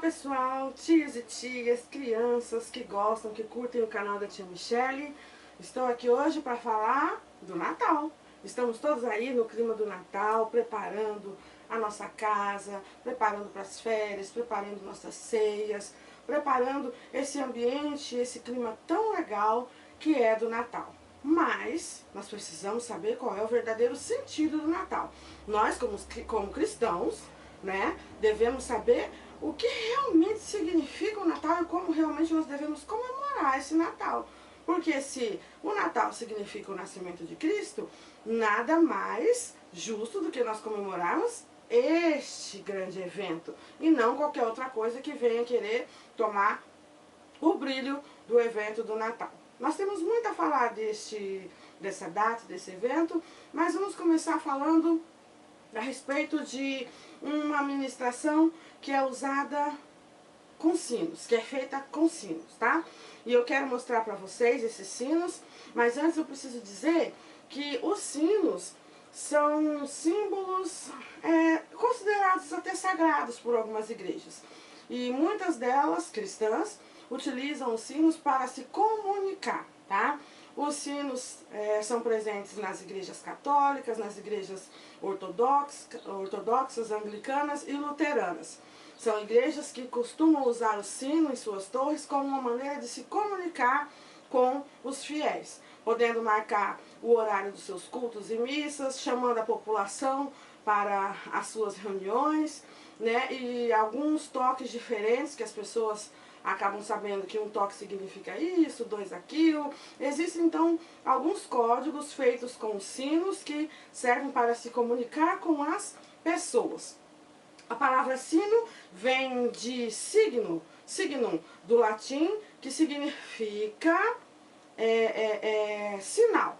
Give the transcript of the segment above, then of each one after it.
pessoal, tios e tias, crianças que gostam, que curtem o canal da tia Michele. Estou aqui hoje para falar do Natal. Estamos todos aí no clima do Natal, preparando a nossa casa, preparando para as férias, preparando nossas ceias, preparando esse ambiente, esse clima tão legal que é do Natal. Mas nós precisamos saber qual é o verdadeiro sentido do Natal. Nós, como cristãos, né, devemos saber o que realmente significa o Natal e como realmente nós devemos comemorar esse Natal. Porque se o Natal significa o nascimento de Cristo, nada mais justo do que nós comemorarmos este grande evento e não qualquer outra coisa que venha querer tomar o brilho do evento do Natal. Nós temos muito a falar dessa data, desse evento, mas vamos começar falando a respeito de uma ministração que é usada com sinos, que é feita com sinos, tá? E eu quero mostrar para vocês esses sinos, mas antes eu preciso dizer que os sinos são símbolos considerados até sagrados por algumas igrejas. E muitas delas, cristãs, utilizam os sinos para se comunicar, tá? Os sinos são presentes nas igrejas católicas, nas igrejas ortodoxas, anglicanas e luteranas. São igrejas que costumam usar o sino em suas torres como uma maneira de se comunicar com os fiéis, podendo marcar o horário dos seus cultos e missas, chamando a população para as suas reuniões, né? E alguns toques diferentes que as pessoas acabam sabendo que um toque significa isso, dois aquilo. Existem então alguns códigos feitos com sinos que servem para se comunicar com as pessoas. A palavra sino vem de signum, do latim, que significa sinal.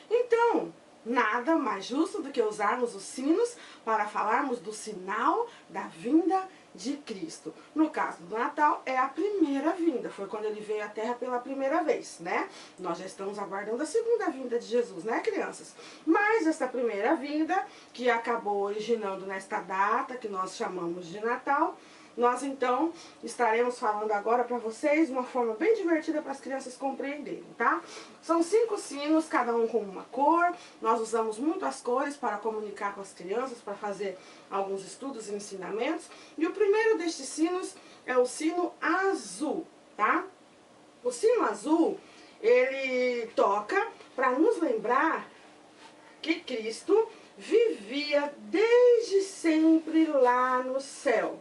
Então, nada mais justo do que usarmos os sinos para falarmos do sinal da vinda de Cristo. No caso do Natal, é a primeira vinda, foi quando ele veio à Terra pela primeira vez, né? Nós já estamos aguardando a segunda vinda de Jesus, né, crianças? Mas essa primeira vinda, que acabou originando nesta data, que nós chamamos de Natal, nós então estaremos falando agora para vocês de uma forma bem divertida para as crianças compreenderem, tá? São 5 sinos, cada um com uma cor. Nós usamos muitas cores para comunicar com as crianças, para fazer alguns estudos e ensinamentos. E o primeiro destes sinos é o sino azul, tá? O sino azul, ele toca para nos lembrar que Cristo vivia desde sempre lá no céu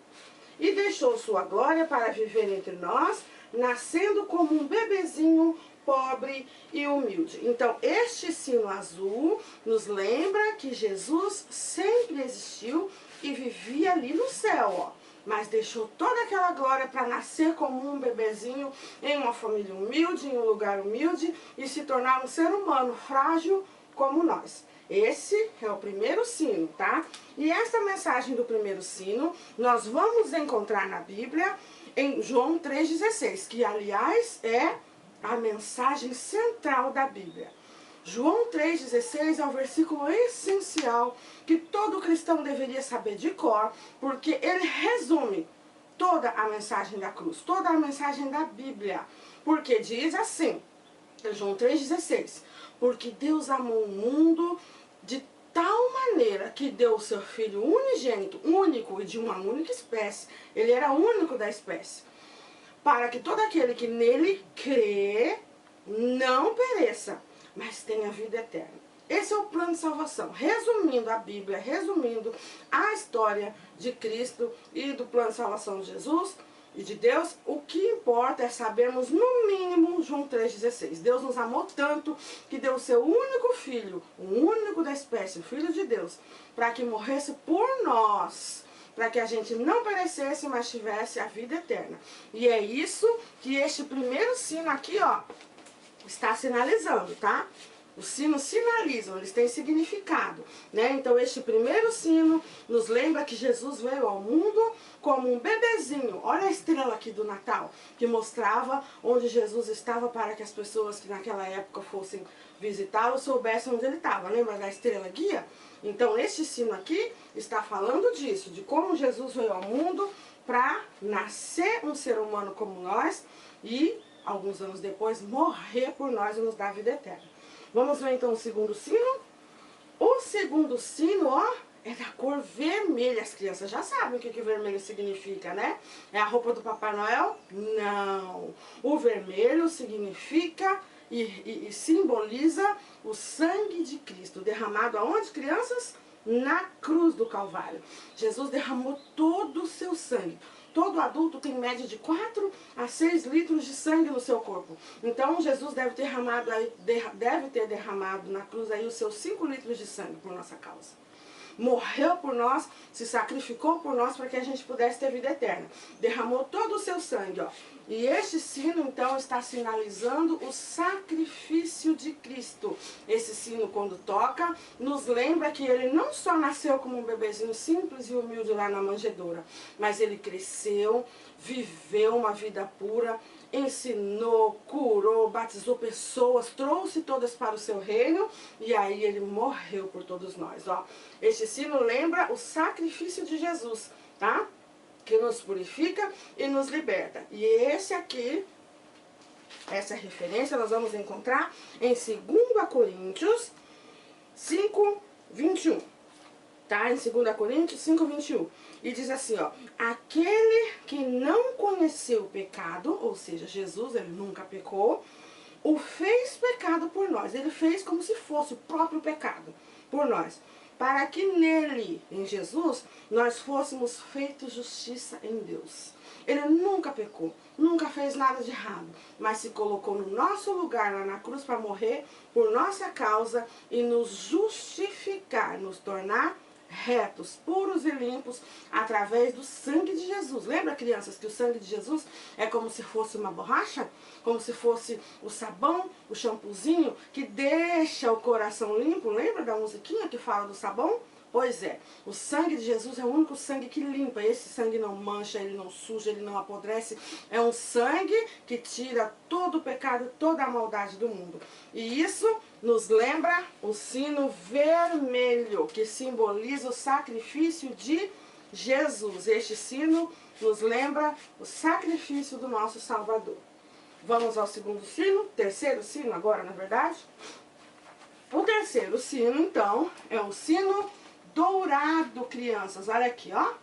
e deixou sua glória para viver entre nós, nascendo como um bebezinho pobre e humilde. Então, este sino azul nos lembra que Jesus sempre existiu e vivia ali no céu, ó. Mas deixou toda aquela glória para nascer como um bebezinho em uma família humilde, em um lugar humilde e se tornar um ser humano frágil como nós. Esse é o primeiro sino, tá? E essa mensagem do primeiro sino nós vamos encontrar na Bíblia em João 3,16, que aliás é a mensagem central da Bíblia. João 3,16 é o versículo essencial que todo cristão deveria saber de cor, porque ele resume toda a mensagem da cruz, toda a mensagem da Bíblia. Porque diz assim, João 3,16, porque Deus amou o mundo de tal maneira que deu o seu Filho unigênito, único e de uma única espécie, ele era único da espécie, para que todo aquele que nele crê não pereça, mas tenha vida eterna. Esse é o plano de salvação. Resumindo a Bíblia, resumindo a história de Cristo e do plano de salvação de Jesus e de Deus, o que importa é sabermos no mínimo João 3,16. Deus nos amou tanto que deu o seu único filho, o único da espécie, o Filho de Deus, para que morresse por nós, para que a gente não perecesse, mas tivesse a vida eterna. E é isso que este primeiro sino aqui, ó, está sinalizando, tá? Os sinos sinalizam, eles têm significado, né? Então este primeiro sino nos lembra que Jesus veio ao mundo como um bebezinho. Olha a estrela aqui do Natal, que mostrava onde Jesus estava para que as pessoas que naquela época fossem visitá-lo soubessem onde ele estava. Lembra da estrela guia? Então este sino aqui está falando disso, de como Jesus veio ao mundo para nascer um ser humano como nós e, alguns anos depois, morrer por nós e nos dar a vida eterna. Vamos ver então o segundo sino? O segundo sino, ó, é da cor vermelha. As crianças já sabem o que vermelho significa, né? É a roupa do Papai Noel? Não. O vermelho significa e simboliza o sangue de Cristo. Derramado aonde, crianças? Na cruz do Calvário. Jesus derramou todo o seu sangue. Todo adulto tem média de 4 a 6 litros de sangue no seu corpo. Então, Jesus deve ter derramado na cruz aí os seus 5 litros de sangue por nossa causa. Morreu por nós, se sacrificou por nós para que a gente pudesse ter vida eterna. Derramou todo o seu sangue, ó. E este sino, então, está sinalizando o sacrifício de Cristo. Esse sino, quando toca, nos lembra que ele não só nasceu como um bebezinho simples e humilde lá na manjedoura, mas ele cresceu, viveu uma vida pura, ensinou, curou, batizou pessoas, trouxe todas para o seu reino e aí ele morreu por todos nós, ó. Este sino lembra o sacrifício de Jesus, tá? Que nos purifica e nos liberta. E esse aqui, essa referência nós vamos encontrar em 2 Coríntios 5, 21. Tá? Em 2 Coríntios 5, 21. E diz assim, ó. Aquele que não conheceu o pecado, ou seja, Jesus, ele nunca pecou, o fez pecado por nós. Ele fez como se fosse o próprio pecado por nós. Para que nele, em Jesus, nós fôssemos feitos justiça em Deus. Ele nunca pecou, nunca fez nada de errado, mas se colocou no nosso lugar lá na cruz para morrer por nossa causa e nos justificar, nos tornar retos, puros e limpos através do sangue de Jesus. Lembra, crianças, que o sangue de Jesus é como se fosse uma borracha? Como se fosse o sabão, o shampoozinho que deixa o coração limpo? Lembra da musiquinha que fala do sabão? Pois é, o sangue de Jesus é o único sangue que limpa. Esse sangue não mancha, ele não suja, ele não apodrece. É um sangue que tira todo o pecado, toda a maldade do mundo. E isso nos lembra o sino vermelho, que simboliza o sacrifício de Jesus. Este sino nos lembra o sacrifício do nosso Salvador. Vamos ao segundo sino, terceiro sino agora, na verdade. O terceiro sino, então, é o sino dourado, crianças. Olha aqui, ó.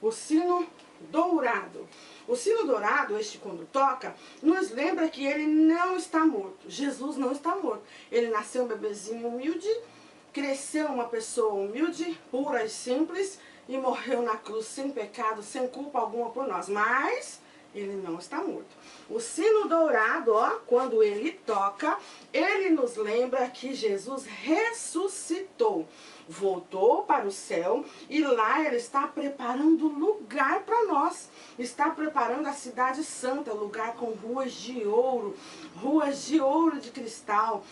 O sino dourado. O sino dourado, este quando toca, nos lembra que ele não está morto. Jesus não está morto. Ele nasceu um bebezinho humilde, cresceu uma pessoa humilde, pura e simples, e morreu na cruz sem pecado, sem culpa alguma por nós. Mas ele não está morto. O sino dourado, ó, quando ele toca, ele nos lembra que Jesus ressuscitou. Voltou para o céu e lá ele está preparando lugar para nós. Está preparando a cidade santa, lugar com ruas de ouro de cristal,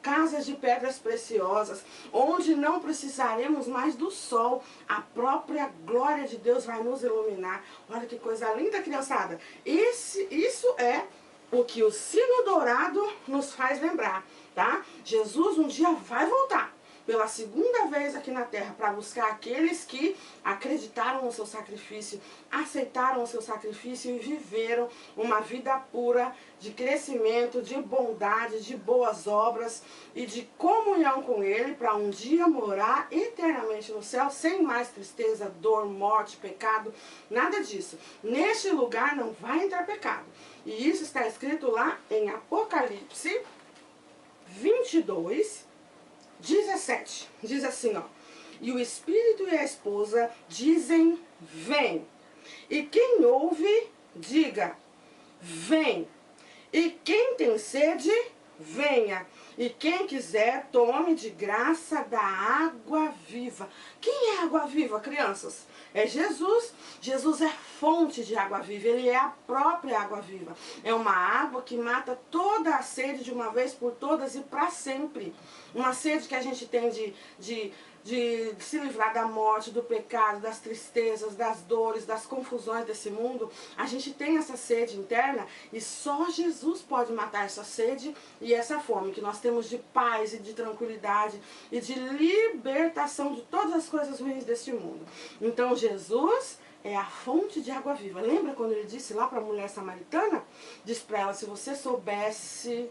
casas de pedras preciosas, onde não precisaremos mais do sol. A própria glória de Deus vai nos iluminar. Olha que coisa linda, criançada. Isso é o que o sino dourado nos faz lembrar, tá? Jesus um dia vai voltar pela segunda vez aqui na terra para buscar aqueles que acreditaram no seu sacrifício, aceitaram o seu sacrifício e viveram uma vida pura de crescimento, de bondade, de boas obras e de comunhão com Ele, para um dia morar eternamente no céu sem mais tristeza, dor, morte, pecado, nada disso. Neste lugar não vai entrar pecado. E isso está escrito lá em Apocalipse 22, 17, diz assim, ó. E o Espírito e a esposa dizem, vem. E quem ouve, diga, vem. E quem tem sede, venha. E quem quiser, tome de graça da água viva. Quem é água viva, crianças? É Jesus. Jesus é fonte de água viva. Ele é a própria água viva. É uma água que mata toda a sede de uma vez por todas e para sempre. Uma sede que a gente tem de se livrar da morte, do pecado, das tristezas, das dores, das confusões desse mundo. A gente tem essa sede interna e só Jesus pode matar essa sede e essa fome que nós temos de paz e de tranquilidade e de libertação de todas as coisas ruins deste mundo. Então Jesus é a fonte de água viva. Lembra quando ele disse lá para a mulher samaritana? Diz para ela, se você soubesse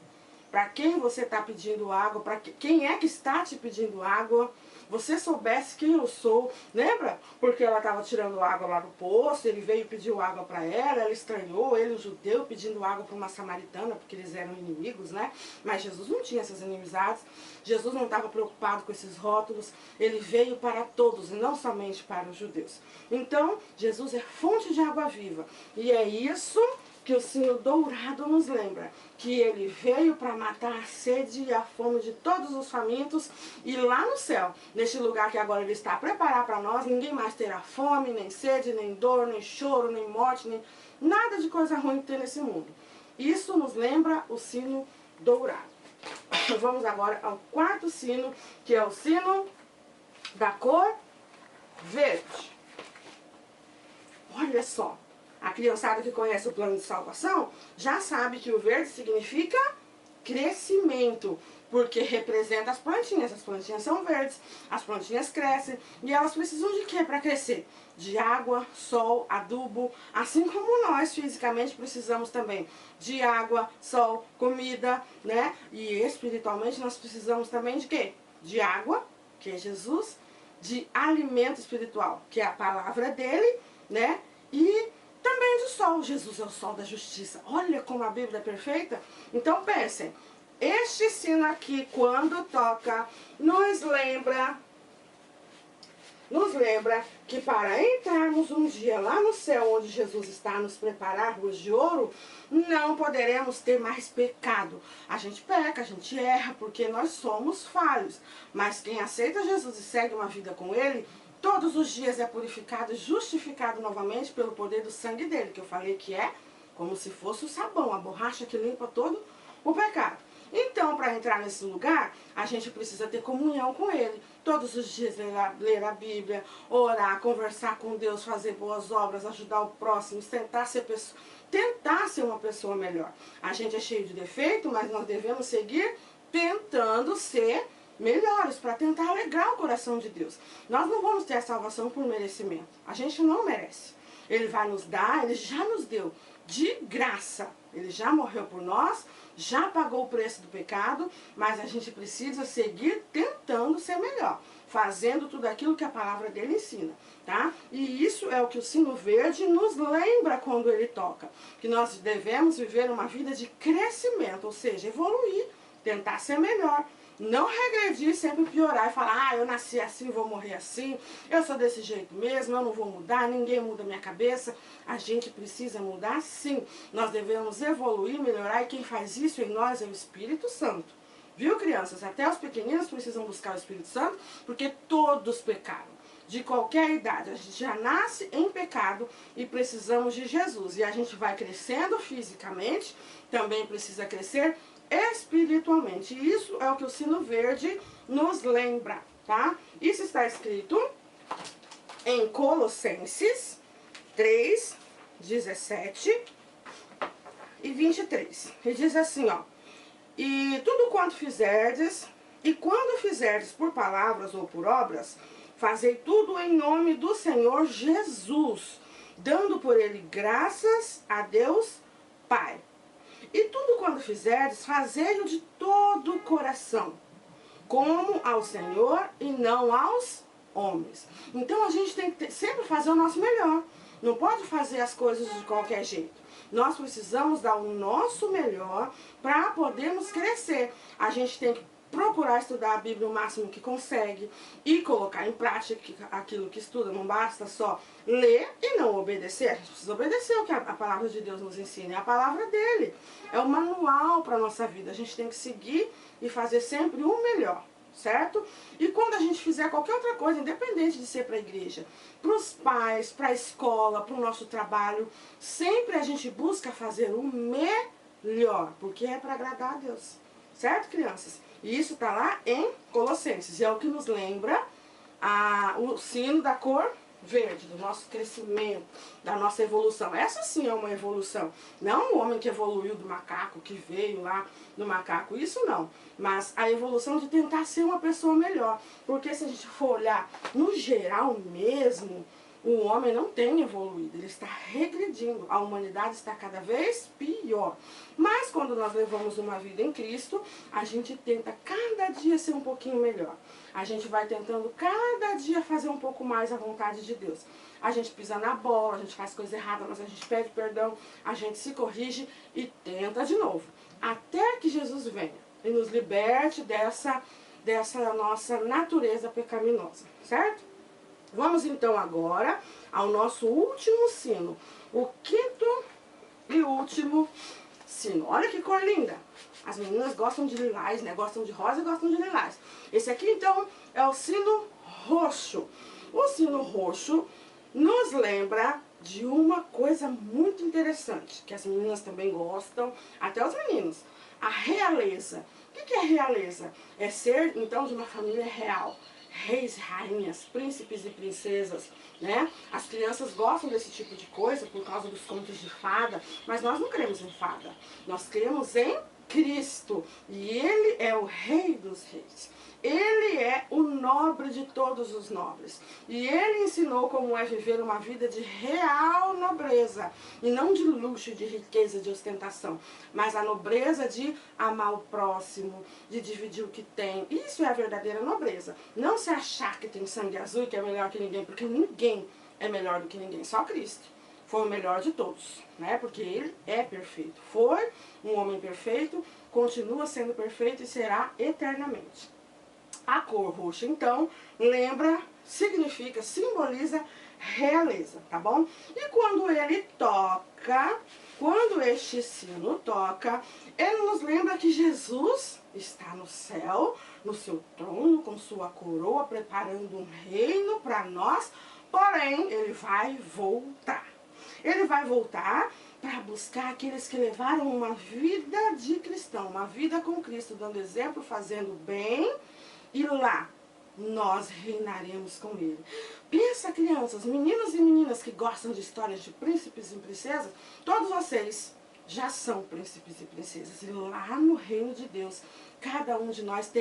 para quem você está pedindo água, para quem é que está te pedindo água, você soubesse quem eu sou, lembra? Porque ela estava tirando água lá do poço, ele veio e pediu água para ela estranhou, ele, o judeu, pedindo água para uma samaritana, porque eles eram inimigos, né? Mas Jesus não tinha essas inimizades, Jesus não estava preocupado com esses rótulos, ele veio para todos, e não somente para os judeus. Então, Jesus é fonte de água viva, e é isso que o sino dourado nos lembra, que ele veio para matar a sede e a fome de todos os famintos, e lá no céu, neste lugar que agora ele está a preparar para nós, ninguém mais terá fome, nem sede, nem dor, nem choro, nem morte, nem nada de coisa ruim que tem nesse mundo. Isso nos lembra o sino dourado. Vamos agora ao quarto sino, que é o sino da cor verde. Olha só. A criançada que conhece o plano de salvação já sabe que o verde significa crescimento, porque representa as plantinhas são verdes, as plantinhas crescem, e elas precisam de quê para crescer? De água, sol, adubo, assim como nós fisicamente precisamos também de água, sol, comida, né? E espiritualmente nós precisamos também de quê? De água, que é Jesus, de alimento espiritual, que é a palavra dele, né? E também do sol. Jesus é o sol da justiça. Olha como a Bíblia é perfeita. Então pensem, este sino aqui, quando toca, nos lembra que para entrarmos um dia lá no céu, onde Jesus está a nos preparar ruas de ouro, não poderemos ter mais pecado. A gente peca, a gente erra, porque nós somos falhos. Mas quem aceita Jesus e segue uma vida com Ele, todos os dias é purificado e justificado novamente pelo poder do sangue dele, que eu falei que é como se fosse o sabão, a borracha que limpa todo o pecado. Então, para entrar nesse lugar, a gente precisa ter comunhão com Ele. Todos os dias ler a Bíblia, orar, conversar com Deus, fazer boas obras, ajudar o próximo, tentar ser uma pessoa melhor. A gente é cheio de defeito, mas nós devemos seguir tentando ser melhores, para tentar alegrar o coração de Deus. Nós não vamos ter a salvação por merecimento. A gente não merece. Ele vai nos dar, Ele já nos deu de graça. Ele já morreu por nós, já pagou o preço do pecado, mas a gente precisa seguir tentando ser melhor, fazendo tudo aquilo que a palavra dele ensina, tá? E isso é o que o sino verde nos lembra quando ele toca, que nós devemos viver uma vida de crescimento, ou seja, evoluir, tentar ser melhor. Não regredir, sempre piorar e falar, ah, eu nasci assim, vou morrer assim, eu sou desse jeito mesmo, eu não vou mudar, ninguém muda minha cabeça. A gente precisa mudar sim. Nós devemos evoluir, melhorar, e quem faz isso em nós é o Espírito Santo. Viu, crianças? Até os pequeninos precisam buscar o Espírito Santo, porque todos pecaram. De qualquer idade, a gente já nasce em pecado e precisamos de Jesus. E a gente vai crescendo fisicamente, também precisa crescer espiritualmente. E isso é o que o sino verde nos lembra, tá? Isso está escrito em Colossenses 3, 17 e 23. E diz assim, ó: e tudo quanto fizerdes, e quando fizerdes por palavras ou por obras, fazei tudo em nome do Senhor Jesus, dando por ele graças a Deus Pai. E tudo quando fizerdes, fazei-o de todo o coração, como ao Senhor e não aos homens. Então a gente tem que sempre fazer o nosso melhor. Não pode fazer as coisas de qualquer jeito. Nós precisamos dar o nosso melhor para podermos crescer. A gente tem que procurar estudar a Bíblia o máximo que consegue e colocar em prática aquilo que estuda. Não basta só ler e não obedecer. A gente precisa obedecer o que a palavra de Deus nos ensina. É a palavra dele. É o manual para a nossa vida. A gente tem que seguir e fazer sempre o melhor, certo? E quando a gente fizer qualquer outra coisa, independente de ser para a igreja, para os pais, para a escola, para o nosso trabalho, sempre a gente busca fazer o melhor, porque é para agradar a Deus. Certo, crianças? E isso está lá em Colossenses. E é o que nos lembra o sino da cor verde, do nosso crescimento, da nossa evolução. Essa sim é uma evolução. Não o homem que evoluiu do macaco, que veio lá do macaco. Isso não. Mas a evolução de tentar ser uma pessoa melhor. Porque se a gente for olhar no geral mesmo, O homem não tem evoluído, ele está regredindo. A humanidade está cada vez pior. Mas quando nós levamos uma vida em Cristo, a gente tenta cada dia ser um pouquinho melhor. A gente vai tentando cada dia fazer um pouco mais a vontade de Deus. A gente pisa na bola, a gente faz coisa errada, mas a gente pede perdão, a gente se corrige e tenta de novo. Até que Jesus venha e nos liberte dessa nossa natureza pecaminosa, certo? Vamos então agora ao nosso último sino, o quinto e último sino. Olha que cor linda! As meninas gostam de lilás, né? Gostam de rosa e gostam de lilás. Esse aqui então é o sino roxo. O sino roxo nos lembra de uma coisa muito interessante, que as meninas também gostam, até os meninos. A realeza. O que é realeza? É ser então de uma família real. Reis, rainhas, príncipes e princesas, né? As crianças gostam desse tipo de coisa por causa dos contos de fada, mas nós não cremos em fada. Nós cremos em Cristo. E Ele é o Rei dos Reis. Ele é o nobre de todos os nobres. E Ele ensinou como é viver uma vida de real nobreza. E não de luxo, de riqueza, de ostentação. Mas a nobreza de amar o próximo, de dividir o que tem. Isso é a verdadeira nobreza. Não se achar que tem sangue azul e que é melhor que ninguém, porque ninguém é melhor do que ninguém, só Cristo. Foi o melhor de todos, né? Porque Ele é perfeito. Foi um homem perfeito, continua sendo perfeito e será eternamente. A cor roxa, então, lembra, significa, simboliza realeza, tá bom? E quando ele toca, quando este sino toca, ele nos lembra que Jesus está no céu, no seu trono, com sua coroa, preparando um reino para nós, porém, ele vai voltar. Ele vai voltar para buscar aqueles que levaram uma vida de cristão, uma vida com Cristo, dando exemplo, fazendo bem. E lá nós reinaremos com Ele. Pensa, crianças, meninos e meninas que gostam de histórias de príncipes e princesas, todos vocês já são príncipes e princesas. E lá no reino de Deus, cada um de nós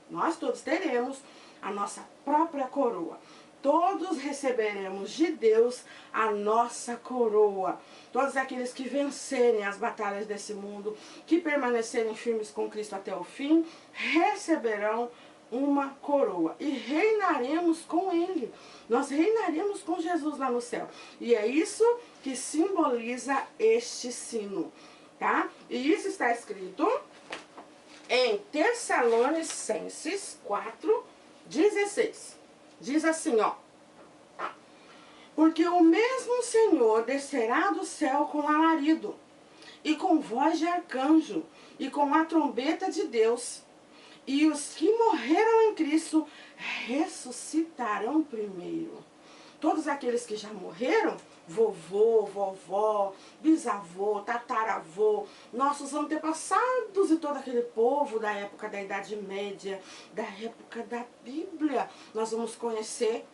nós todos teremos a nossa própria coroa. Todos receberemos de Deus a nossa coroa. Todos aqueles que vencerem as batalhas desse mundo, que permanecerem firmes com Cristo até o fim, receberão uma coroa. E reinaremos com Ele. Nós reinaremos com Jesus lá no céu. E é isso que simboliza este sino, tá? E isso está escrito em Tessalonicenses 4:16. Diz assim, ó. Porque o mesmo Senhor descerá do céu com alarido, e com voz de arcanjo, e com a trombeta de Deus. E os que morreram em Cristo ressuscitarão primeiro. Todos aqueles que já morreram, vovô, vovó, bisavô, tataravô, nossos antepassados e todo aquele povo da época da Idade Média, da época da Bíblia, nós vamos conhecer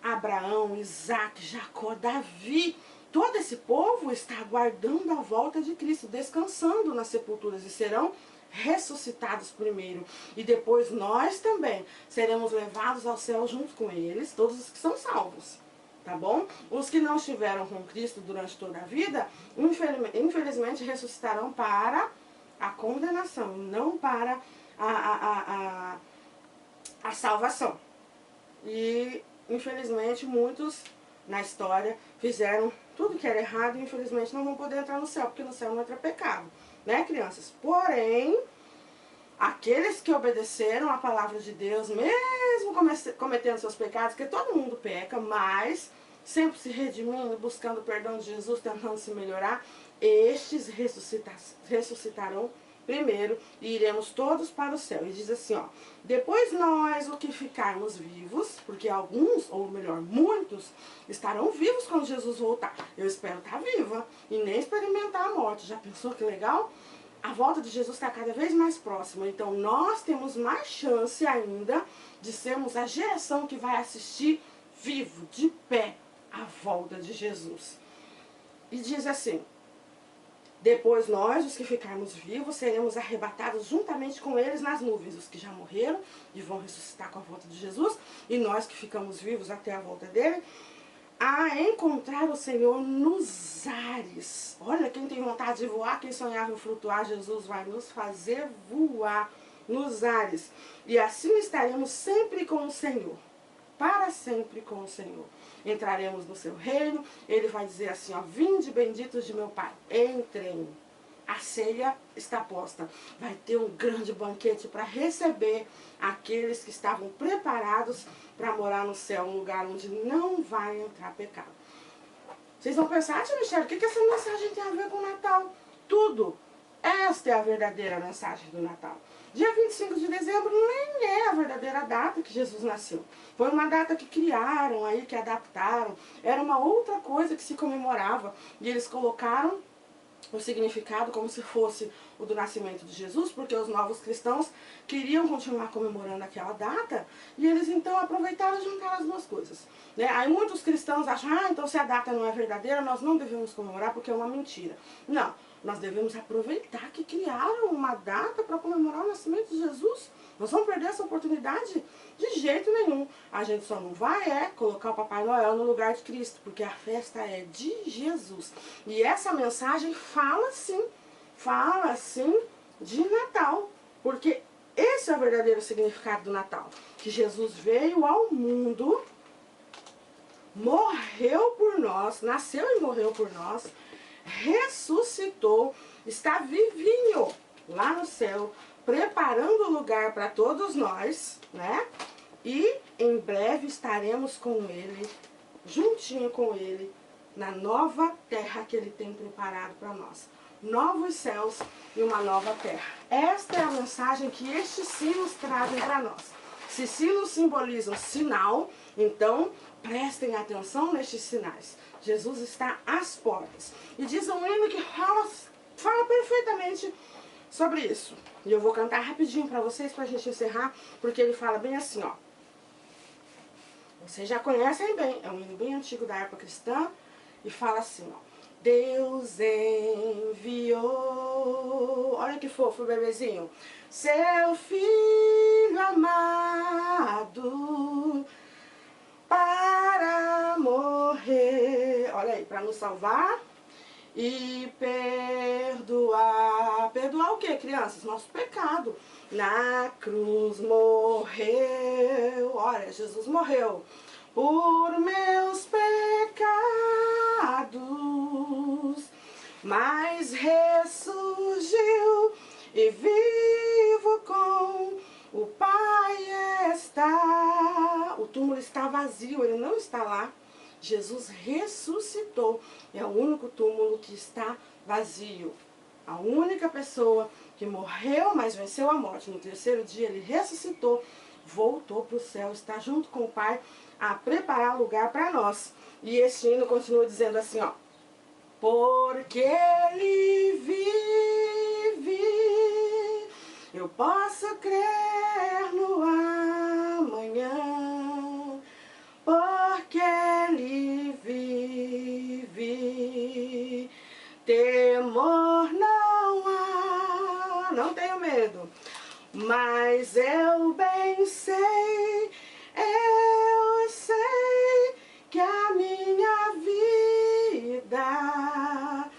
Abraão, Isaac, Jacó, Davi. Todo esse povo está aguardando a volta de Cristo, descansando nas sepulturas e serão ressuscitados primeiro. E depois nós também seremos levados ao céu junto com eles, todos os que são salvos. Tá bom? Os que não estiveram com Cristo durante toda a vida, infelizmente ressuscitarão para a condenação, não para a salvação. E infelizmente muitos na história fizeram tudo que era errado e infelizmente não vão poder entrar no céu, porque no céu não entra pecado, né, crianças? Porém, aqueles que obedeceram a palavra de Deus, mesmo cometendo seus pecados, porque todo mundo peca, mas sempre se redimindo, buscando o perdão de Jesus, tentando se melhorar, estes ressuscitarão primeiro e iremos todos para o céu. E diz assim, ó, depois nós, o que ficarmos vivos, porque alguns, ou melhor, muitos, estarão vivos quando Jesus voltar. Eu espero estar viva e nem experimentar a morte. Já pensou que legal? A volta de Jesus está cada vez mais próxima. Então nós temos mais chance ainda de sermos a geração que vai assistir vivo, de pé, a volta de Jesus. E diz assim, Depois nós, os que ficarmos vivos, seremos arrebatados juntamente com eles nas nuvens, os que já morreram e vão ressuscitar com a volta de Jesus, e nós que ficamos vivos até a volta dele, a encontrar o Senhor nos ares. Olha, quem tem vontade de voar, quem sonhava em flutuar, Jesus vai nos fazer voar nos ares. E assim estaremos sempre com o Senhor, para sempre com o Senhor. Entraremos no seu reino, ele vai dizer assim, ó, vinde benditos de meu Pai, entrem. A ceia está posta. Vai ter um grande banquete para receber aqueles que estavam preparados para morar no céu, um lugar onde não vai entrar pecado. Vocês vão pensar, tia Michele, o que essa mensagem tem a ver com o Natal? Tudo. Esta é a verdadeira mensagem do Natal. Dia 25 de dezembro nem é a verdadeira data que Jesus nasceu. Foi uma data que criaram aí, que adaptaram. Era uma outra coisa que se comemorava. E eles colocaram o significado como se fosse o do nascimento de Jesus, porque os novos cristãos queriam continuar comemorando aquela data, e eles então aproveitaram e juntaram as duas coisas. Né? Aí muitos cristãos acham, então se a data não é verdadeira, nós não devemos comemorar porque é uma mentira. Não, nós devemos aproveitar que criaram uma data para comemorar o nascimento de Jesus. Nós vamos perder essa oportunidade? De jeito nenhum. A gente só não vai colocar o Papai Noel no lugar de Cristo, porque a festa é de Jesus. E essa mensagem fala sim de Natal, porque esse é o verdadeiro significado do Natal. Que Jesus veio ao mundo, morreu por nós, nasceu e morreu por nós, ressuscitou, está vivinho lá no céu, preparando o lugar para todos nós, né? E em breve estaremos com ele, juntinho com ele, na nova terra que ele tem preparado para nós. Novos céus e uma nova terra. Esta é a mensagem que estes sinos trazem para nós. Se sinos simbolizam sinal, então prestem atenção nestes sinais. Jesus está às portas. E diz um hino que fala perfeitamente sobre isso. E eu vou cantar rapidinho para vocês, para a gente encerrar, porque ele fala bem assim, ó. Vocês já conhecem bem, é um hino bem antigo da época cristã, e fala assim, ó. Deus enviou, olha que fofo o bebezinho, seu filho amado para morrer, olha aí, para nos salvar e perdoar. Perdoar o que, crianças? Nosso pecado. Na cruz morreu, olha, Jesus morreu por meus pecados, mas ressurgiu e vivo com o Pai está. O túmulo está vazio, ele não está lá. Jesus ressuscitou, é o único túmulo que está vazio. A única pessoa que morreu, mas venceu a morte. No terceiro dia ele ressuscitou, voltou para o céu, está junto com o Pai a preparar lugar para nós. E este hino continua dizendo assim, ó. Porque ele vive, eu posso crer no amanhã. Porque ele vive, temor não há, não tenho medo, mas eu bem sei, eu sei que a minha vida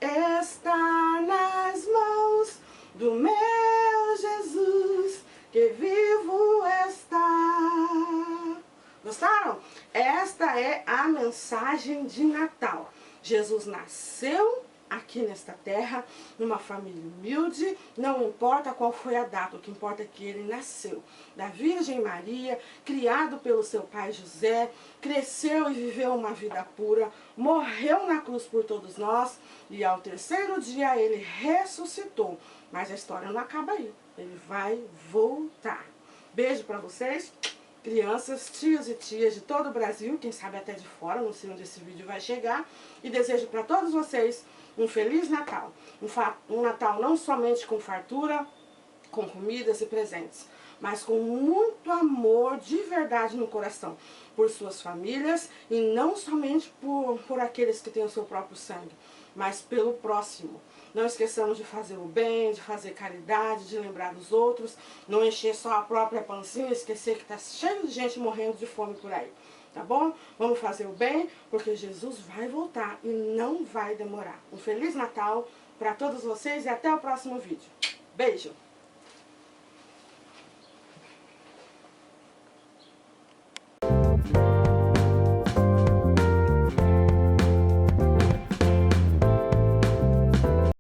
está nas mãos do meu Jesus, que vivo está. Gostaram? Esta é a mensagem de Natal. Jesus nasceu aqui nesta terra, numa família humilde, não importa qual foi a data, o que importa é que ele nasceu da Virgem Maria, criado pelo seu pai José, cresceu e viveu uma vida pura, morreu na cruz por todos nós e ao terceiro dia ele ressuscitou. Mas a história não acaba aí, ele vai voltar. Beijo para vocês. Crianças, tios e tias de todo o Brasil, quem sabe até de fora, não sei onde esse vídeo vai chegar. E desejo para todos vocês um Feliz Natal. Um Natal não somente com fartura, com comidas e presentes, mas com muito amor de verdade no coração, por suas famílias e não somente por aqueles que têm o seu próprio sangue, mas pelo próximo. Não esqueçamos de fazer o bem, de fazer caridade, de lembrar dos outros, não encher só a própria pancinha e esquecer que está cheio de gente morrendo de fome por aí. Tá bom? Vamos fazer o bem, porque Jesus vai voltar e não vai demorar. Um Feliz Natal para todos vocês e até o próximo vídeo. Beijo!